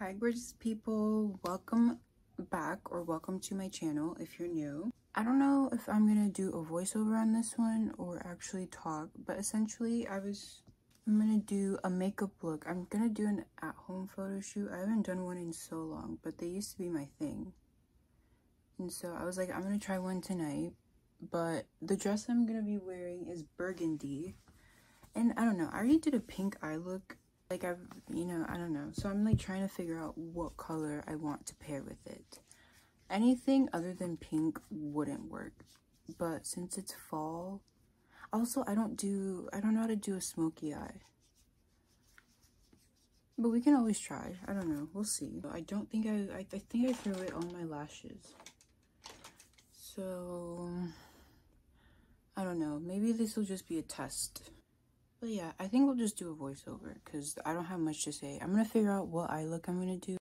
Hi gorgeous people, welcome back or welcome to my channel if you're new. I don't know if I'm gonna do a voiceover on this one or actually talk, but essentially I'm gonna do a makeup look. I'm gonna do an at-home photo shoot. I haven't done one in so long, but they used to be my thing, and so I was like, I'm gonna try one tonight. But the dress I'm gonna be wearing is burgundy, and I don't know, I already did a pink eye look. Like I don't know. So I'm like trying to figure out what color I want to pair with it. Anything other than pink wouldn't work. But since it's fall, also I don't know how to do a smoky eye. But we can always try. I don't know. We'll see. I think I threw it on my lashes. So I don't know. Maybe this will just be a test. But yeah, I think we'll just do a voiceover because I don't have much to say. I'm going to figure out what eye look I'm going to do.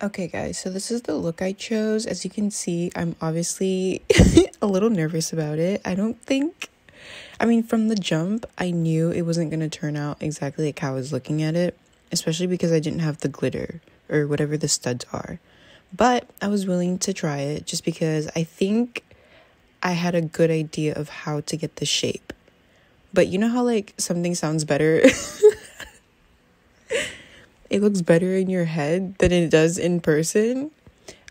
Okay, guys, so this is the look I chose. As you can see, I'm obviously a little nervous about it. From the jump, I knew it wasn't going to turn out exactly like how I was looking at it, especially because I didn't have the glitter or whatever the studs are. But I was willing to try it just because I think I had a good idea of how to get the shape. But you know how like something sounds better? It looks better in your head than it does in person.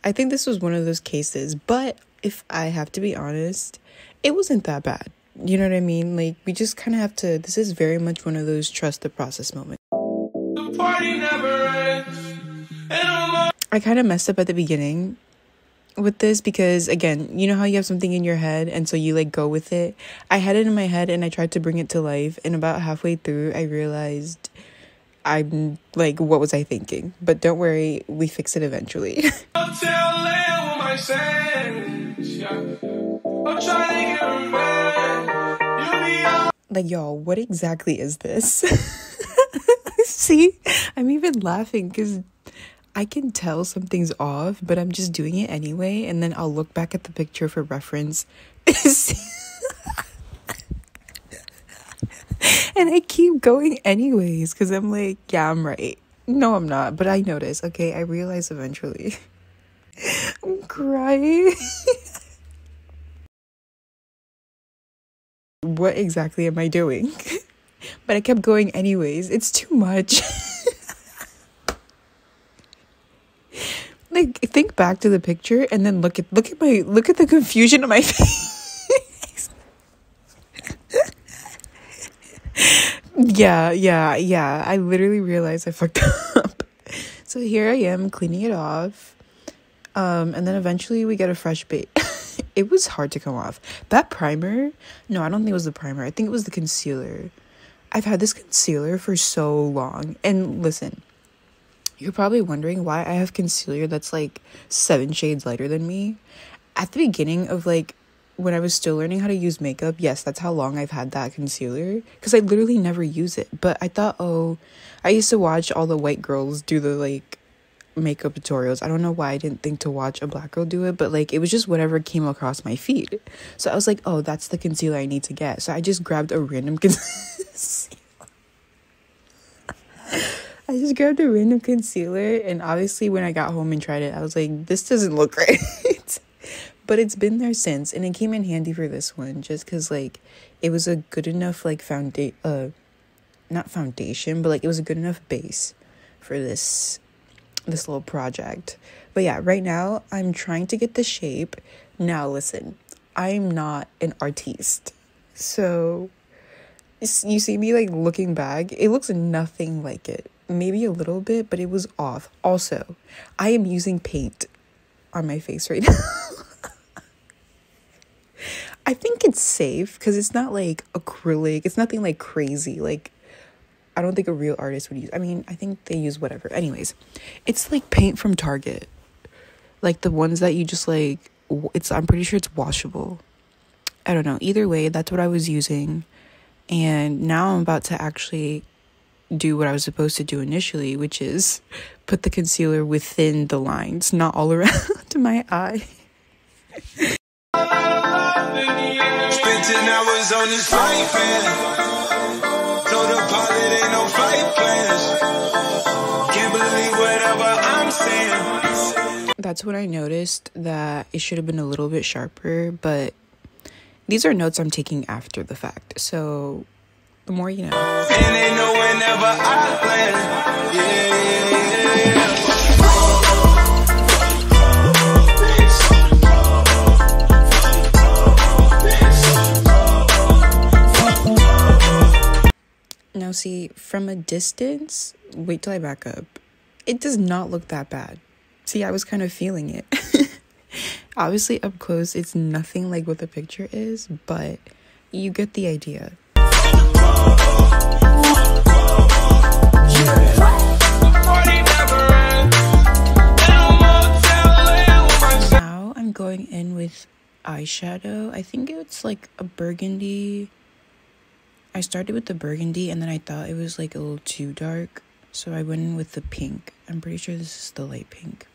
I think this was one of those cases. But if I have to be honest, it wasn't that bad. You know what I mean? Like we just kind of have to, this is very much one of those trust the process moments. The party never ends. I kind of messed up at the beginning with this because, again, you know how you have something in your head and so you like go with it. I had it in my head and I tried to bring it to life, and about halfway through I realized I'm like, what was I thinking? But don't worry, we fix it eventually. Like, y'all, what exactly is this? See, I'm even laughing because I can tell something's off, but I'm just doing it anyway, and then I'll look back at the picture for reference. And I keep going anyways, because I'm like, yeah, I'm right. No, I'm not, but I notice. Okay, I realize eventually. I'm crying. What exactly am I doing? But I kept going anyways. It's too much. Like, think back to the picture and then look at the confusion on my face. Yeah. I literally realized I fucked up. So here I am cleaning it off. And then eventually we get a fresh bait. It was hard to come off. That primer, no, I don't think it was the primer. I think it was the concealer. I've had this concealer for so long. And listen, you're probably wondering why I have concealer that's like 7 shades lighter than me. At the beginning of like when I was still learning how to use makeup, yes, that's how long I've had that concealer, because I literally never use it. But I thought, I used to watch all the white girls do the like makeup tutorials. I don't know why I didn't think to watch a black girl do it, but like it was just whatever came across my feed. So I was like, oh, that's the concealer I need to get. So I just grabbed a random concealer. I just grabbed a random concealer, and obviously when I got home and tried it, I was like, this doesn't look right. But it's been there since, and it came in handy for this one just because like it was a good enough like not foundation, but like it was a good enough base for this little project. But yeah, right now I'm trying to get the shape. Now listen, I'm not an artiste, so you see me like looking back, it looks nothing like it. Maybe a little bit, but it was off. Also, I am using paint on my face right now. I think it's safe because it's not like acrylic. It's nothing like crazy. Like, I don't think a real artist would use. I think they use whatever. Anyways, it's like paint from Target. Like the ones that you just like, I'm pretty sure it's washable. I don't know. Either way, that's what I was using. And now I'm about to actually do what I was supposed to do initially, which is put the concealer within the lines, not all around my eye. 15, I was on this flight plan. Told the pilot ain't no flight plans. Can't believe whatever I'm saying. That's when I noticed that it should have been a little bit sharper, but these are notes I'm taking after the fact, so the more you know. And they know whenever I land. Now see, from a distance, wait till I back up. It does not look that bad. See, I was kind of feeling it. Obviously, up close, it's nothing like what the picture is, but you get the idea. Now I'm going in with eyeshadow. I think it's like a burgundy. I started with the burgundy and then I thought it was like a little too dark, so I went in with the pink. I'm pretty sure this is the light pink.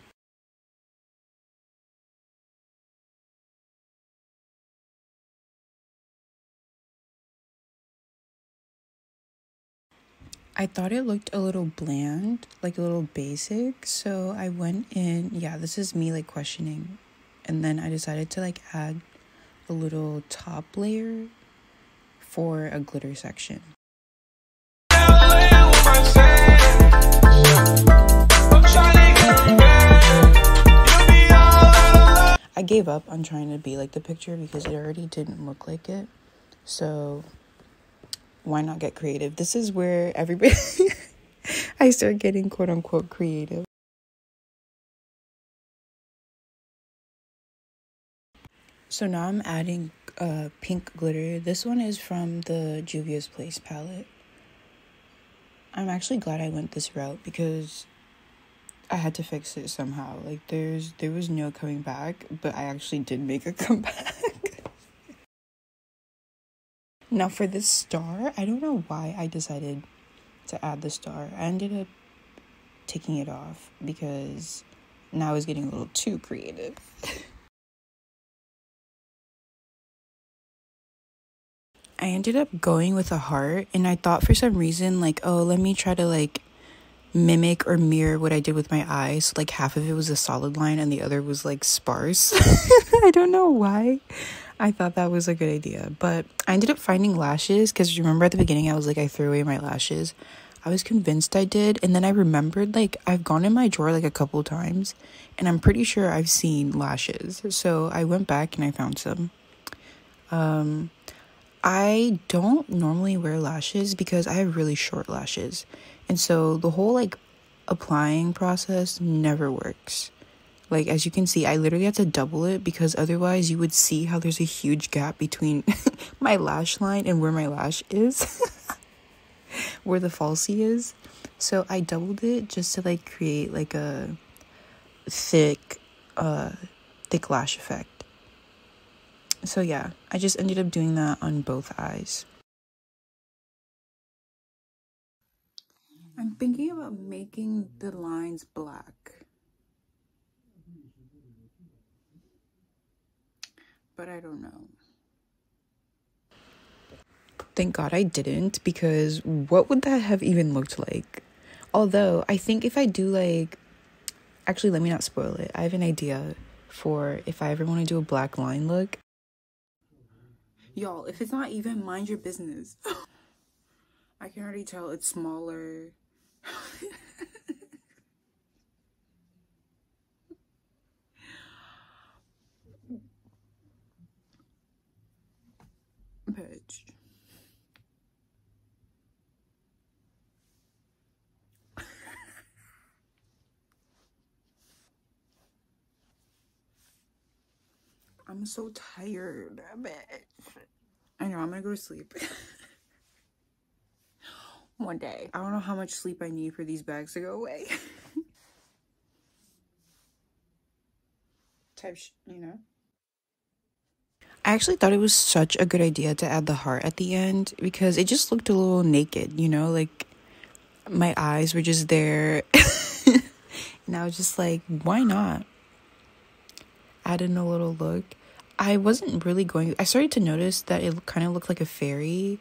I thought it looked a little bland, like a little basic, so I went in, yeah, this is me like questioning, and then I decided to like add a little top layer for a glitter section. I gave up on trying to be like the picture because it already didn't look like it, so why not get creative? This is where everybody I start getting quote unquote creative. So now I'm adding pink glitter. This one is from the Juvia's Place palette. I'm actually glad I went this route because I had to fix it somehow. Like there was no coming back, but I actually did make a comeback. Now for this star, I don't know why I decided to add the star. I ended up taking it off because now I was getting a little too creative. I ended up going with a heart, and I thought for some reason, like, oh, let me try to like mimic or mirror what I did with my eyes. So, like half of it was a solid line and the other was like sparse. I don't know why I thought that was a good idea, but I ended up finding lashes because remember at the beginning I was like I threw away my lashes. I was convinced I did, and then I remembered like I've gone in my drawer like a couple times and I'm pretty sure I've seen lashes, so I went back and I found some. I don't normally wear lashes because I have really short lashes, and so the whole like applying process never works. Like, as you can see, I literally had to double it because otherwise you would see how there's a huge gap between my lash line and where my lash is, where the falsie is. So I doubled it just to like create like a thick lash effect. So yeah, I just ended up doing that on both eyes. I'm thinking about making the lines black, but I don't know. Thank God I didn't, because what would that have even looked like? Although I think if I do like, actually let me not spoil it. I have an idea for if I ever want to do a black line look. Y'all, if it's not even, mind your business. I can already tell it's smaller. Bitch. I'm so tired, bitch. I know, I'm gonna go to sleep. One day. I don't know how much sleep I need for these bags to go away. You know? I actually thought it was such a good idea to add the heart at the end because it just looked a little naked, you know? Like, my eyes were just there. And I was just like, why not? Add in a little look. I wasn't really going... I started to notice that it kind of looked like a fairy,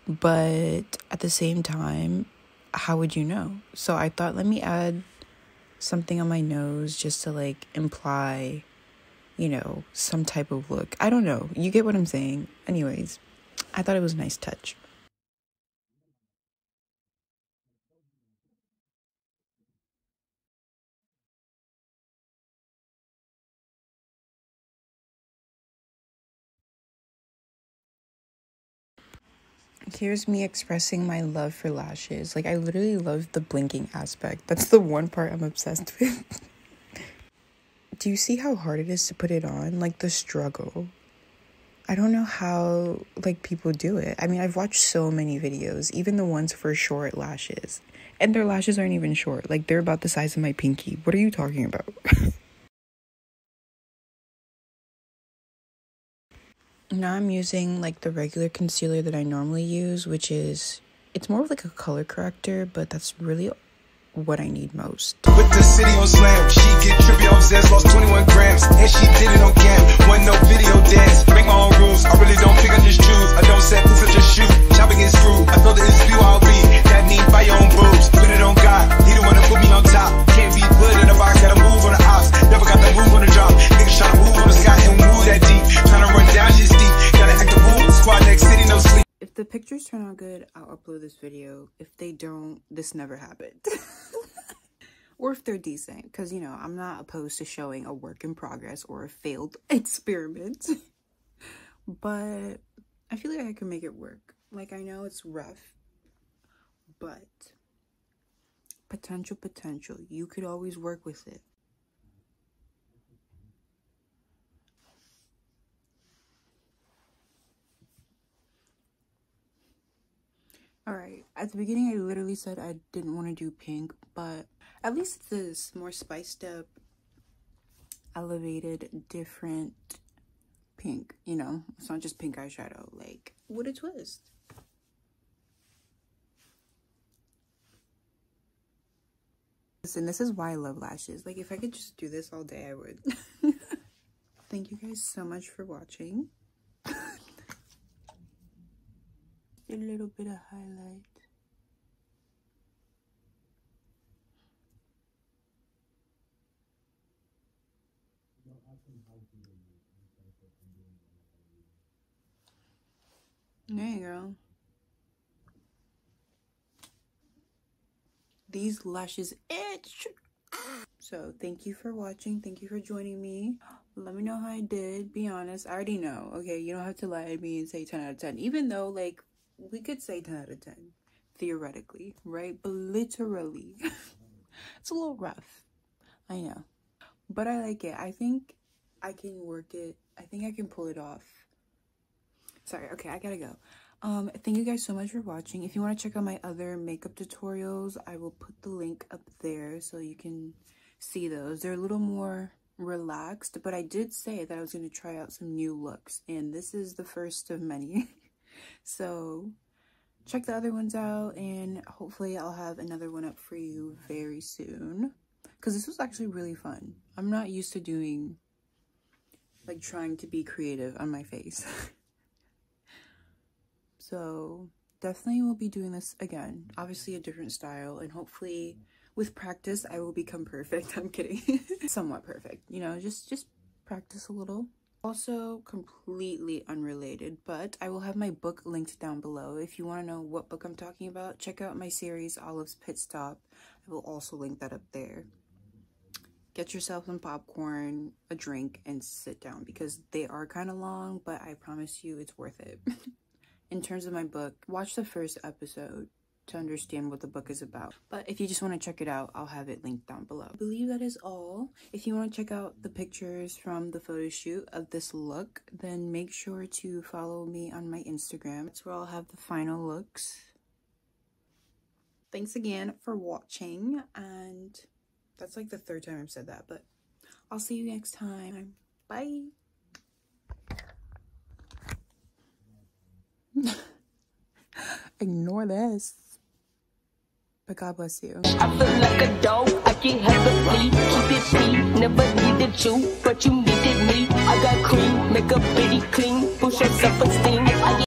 but at the same time, how would you know? So I thought, let me add something on my nose just to, like, imply, you know, some type of look. I don't know. You get what I'm saying? Anyways, I thought it was a nice touch. Here's me expressing my love for lashes. Like, I literally love the blinking aspect. That's the one part I'm obsessed with. Do you see how hard it is to put it on? Like, the struggle. I don't know how, like, people do it. I mean, I've watched so many videos, even the ones for short lashes. And their lashes aren't even short. Like, they're about the size of my pinky. What are you talking about? Now I'm using, like, the regular concealer that I normally use, which is... It's more of, like, a color corrector, but that's really what I need most. With the city on slam, she get trippy off Zest, lost 21 grams, and she did it on cam. One no video dance, make my own rules. I really don't pick, I just choose. I don't set things, I just shoot. Shopping is screwed. I feel the it's I'll be. That need by your own boobs. Put it on God, he the one to put me on top. Can't be put in a box, gotta move on the ops. Never got the move on the drop. Niggas tryna move on the sky and move that deep. Tryna run down shit steep. Gotta act the fool. Squad next city, no sleep. If the pictures turn out good, I'll upload this video. If they don't, this never happened. Or if they're decent, because, you know, I'm not opposed to showing a work in progress or a failed experiment. But I feel like I can make it work. Like, I know it's rough, but potential. You could always work with it. Alright, at the beginning I literally said I didn't want to do pink, but at least it's this more spiced up, elevated, different pink, you know? It's not just pink eyeshadow, like, what a twist. Listen, this is why I love lashes. Like, if I could just do this all day, I would. Thank you guys so much for watching. A little bit of highlight. There you go. These lashes itch. So thank you for watching. Thank you for joining me. Let me know how I did. Be honest. I already know. Okay, you don't have to lie to me and say 10 out of 10. Even though, like, we could say 10 out of 10. Theoretically, right? But literally, it's a little rough. I know. But I like it. I think I can work it. I think I can pull it off. Sorry, okay, I gotta go. Thank you guys so much for watching. If you want to check out my other makeup tutorials, I will put the link up there so you can see those. They're a little more relaxed, but I did say that I was going to try out some new looks, and this is the first of many. So check the other ones out, and hopefully I'll have another one up for you very soon, because this was actually really fun. I'm not used to doing, like, trying to be creative on my face. So definitely will be doing this again. Obviously a different style, and hopefully with practice I will become perfect. I'm kidding. Somewhat perfect, you know, just practice a little. Also completely unrelated, but I will have my book linked down below. If you want to know what book I'm talking about, check out my series Olive's Pit Stop. I will also link that up there. Get yourself some popcorn, a drink, and sit down, because they are kind of long, but I promise you it's worth it. In terms of my book, watch the first episode to understand what the book is about. But if you just want to check it out, I'll have it linked down below. I believe that is all. If you want to check out the pictures from the photo shoot of this look, then make sure to follow me on my Instagram. That's where I'll have the final looks. Thanks again for watching, and that's like the third time I've said that, but I'll see you next time. Bye. Ignore this. But God bless you. I feel like a dog. I can't have a flea. Keep it free. Never needed you, but you need at me. I got cream, make a bitty clean, boost your self-esteem.